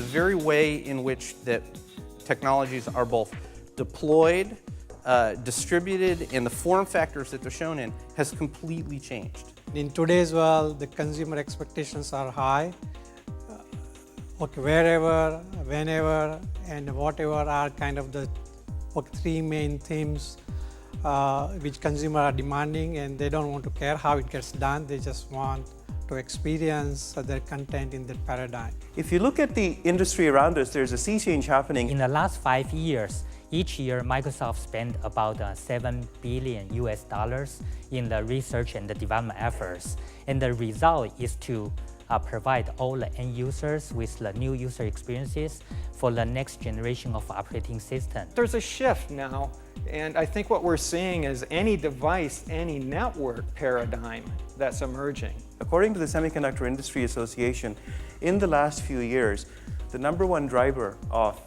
very way in which that technologies are both deployed, distributed, and the form factors that they're shown in has completely changed. In today's world, the consumer expectations are high. Wherever, whenever, and whatever are kind of the three main themes which consumers are demanding, and they don't want to care how it gets done. They just want to experience their content in that paradigm. If you look at the industry around us, there's a sea change happening. In the last 5 years, each year Microsoft spent about $7 billion in the research and the development efforts. And the result is to provide all the end users with the new user experiences for the next generation of operating system. There's a shift now, and I think what we're seeing is any device, any network paradigm that's emerging. According to the Semiconductor Industry Association, in the last few years, the #1 driver of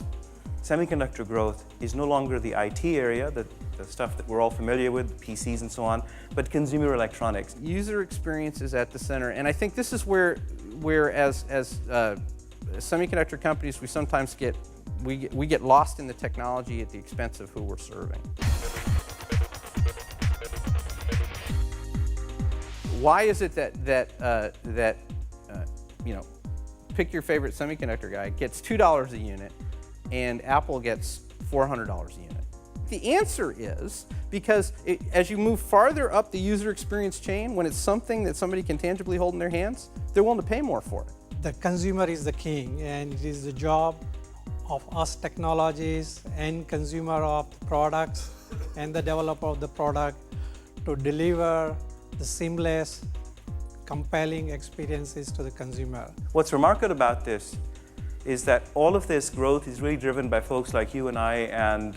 semiconductor growth is no longer the IT area, the stuff that we're all familiar with, PCs and so on, but consumer electronics. User experience is at the center, and I think this is where as semiconductor companies, we sometimes get lost in the technology at the expense of who we're serving. Why is it that pick your favorite semiconductor guy gets $2 a unit and Apple gets $400 a unit? The answer is because as you move farther up the user experience chain, when it's something that somebody can tangibly hold in their hands, they're willing to pay more for it. The consumer is the king, and it is the job of us technologies and consumer of the products and the developer of the product to deliver the seamless, compelling experiences to the consumer. What's remarkable about this is that all of this growth is really driven by folks like you and I and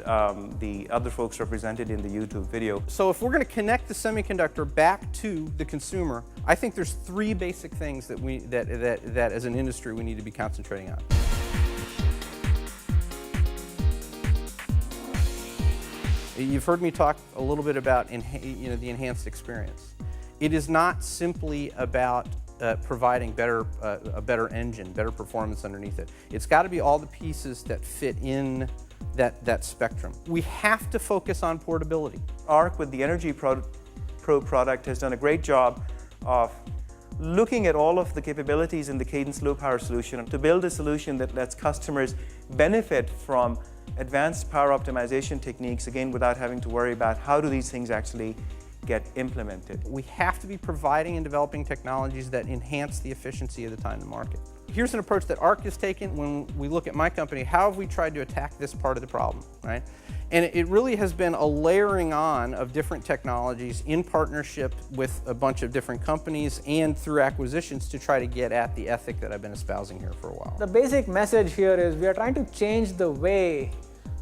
the other folks represented in the YouTube video. So if we're going to connect the semiconductor back to the consumer, I think there's 3 basic things that as an industry we need to be concentrating on. You've heard me talk a little bit about the enhanced experience. It is not simply about providing a better engine, better performance underneath it. It's got to be all the pieces that fit in that spectrum. We have to focus on portability. ARC with the Energy Pro product has done a great job of looking at all of the capabilities in the Cadence low power solution to build a solution that lets customers benefit from advanced power optimization techniques, again, without having to worry about how do these things actually get implemented. We have to be providing and developing technologies that enhance the efficiency of the time to market. Here's an approach that ARC has taken when we look at my company. How have we tried to attack this part of the problem, right? And it really has been a layering on of different technologies in partnership with a bunch of different companies and through acquisitions to try to get at the ethic that I've been espousing here for a while. The basic message here is we are trying to change the way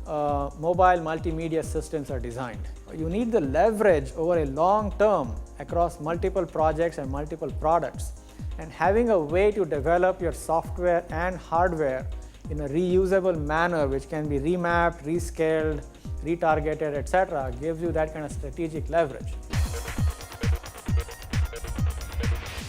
mobile multimedia systems are designed. You need the leverage over a long term across multiple projects and multiple products. And having a way to develop your software and hardware in a reusable manner which can be remapped, rescaled, retargeted, etc. gives you that kind of strategic leverage.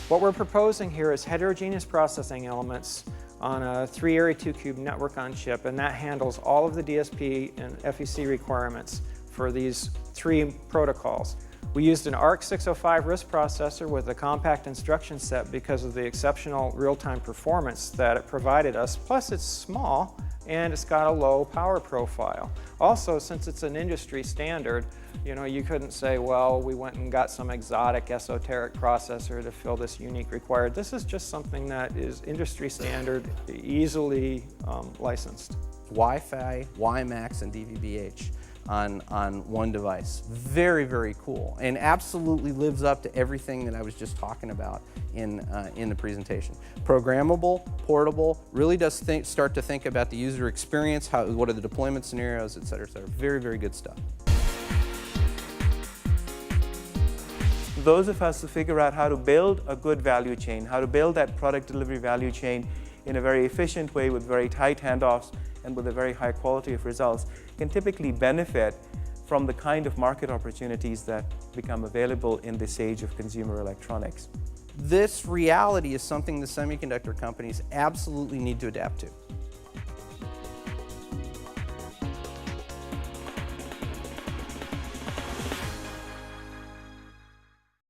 What we're proposing here is heterogeneous processing elements on a 3-area 2-cube network on chip, and that handles all of the DSP and FEC requirements for these 3 protocols. We used an ARC 605 RISC processor with a compact instruction set because of the exceptional real-time performance that it provided us. Plus, it's small and it's got a low power profile. Also, since it's an industry standard, you couldn't say, well, we went and got some exotic esoteric processor to fill this unique required. This is just something that is industry standard, easily licensed. Wi-Fi, WiMAX, and DVB-H on one device. Very, very cool, and absolutely lives up to everything that I was just talking about in the presentation. Programmable, portable, really does start to think about the user experience, what are the deployment scenarios, et cetera, et cetera. Very, very good stuff. Those of us who figure out how to build a good value chain, how to build that product delivery value chain in a very efficient way with very tight handoffs and with a very high quality of results, can typically benefit from the kind of market opportunities that become available in this age of consumer electronics. This reality is something the semiconductor companies absolutely need to adapt to.